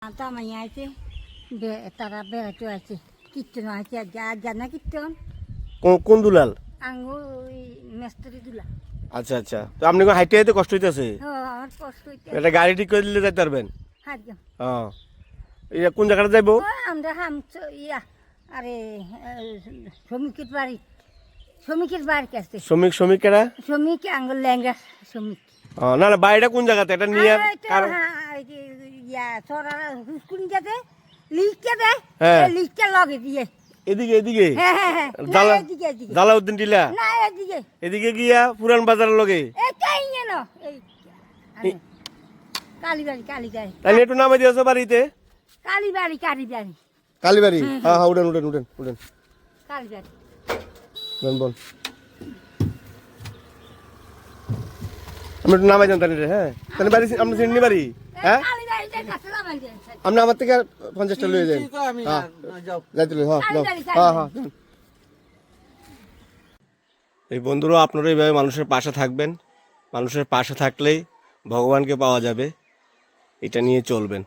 তামাই আছে তারা বেড়াতে আছে কীর্তন আছে জানা কীর্তন কোন দুলাল? আঙ্গু মেস্তরি দুলা। আচ্ছা আচ্ছা, তো আপনি হাইটে হাইতে কষ্ট হইতেছে? আমার কষ্ট হইতে এটা গাড়ি ঠিক করে দিলে যাইতে পারবেন? হাজাম হ্যাঁ, এটা কোন জায়গাটা যাইবো? আমরা হাম ইয়া আরে শ্রমিকের বাড়ি, শ্রমিকের বাড়ি কাছে। শ্রমিকেরা শ্রমিক আঙ্গুল ল্যাঙ্গা শ্রমিক। না না, বাড়িটা কোন জায়গাতে এটা নিয়ে ইয়া সরা হুসকুন যাতে লিখতে দেয়, হ্যাঁ লিখতে লগে দিয়ে এদিকে এদিকে হ্যাঁ হ্যাঁ হ্যাঁ এদিকে এদিকে জালাউদ্দিন টিলা না এদিকে এদিকে গিয়া পুরান বাজারের লগে এটাই না এই কালীবাড়ি কালীবাড়ি তাহলে একটু নামে দিয়েছো বাড়িতে? কালীবাড়ি কালীবাড়ি কালীবাড়ি, হ্যাঁ হ্যাঁ, উঠেন উঠেন উঠেন উঠেন কালীবাড়ি বল বল। আমি একটু নামাই যান তাহলে। হ্যাঁ তাহলে বাড়ি আপনি চিনি বাড়ি? হ্যাঁ আপনি আমার থেকে 50টা লয়ে যান। হ্যাঁ যাইতে লই, হ্যাঁ হ্যাঁ হ্যাঁ। এই বন্ধুরা, আপনারা এইভাবে মানুষের পাশে থাকবেন। মানুষের পাশে থাকলেই ভগবানকে পাওয়া যাবে, এটা নিয়ে চলবেন।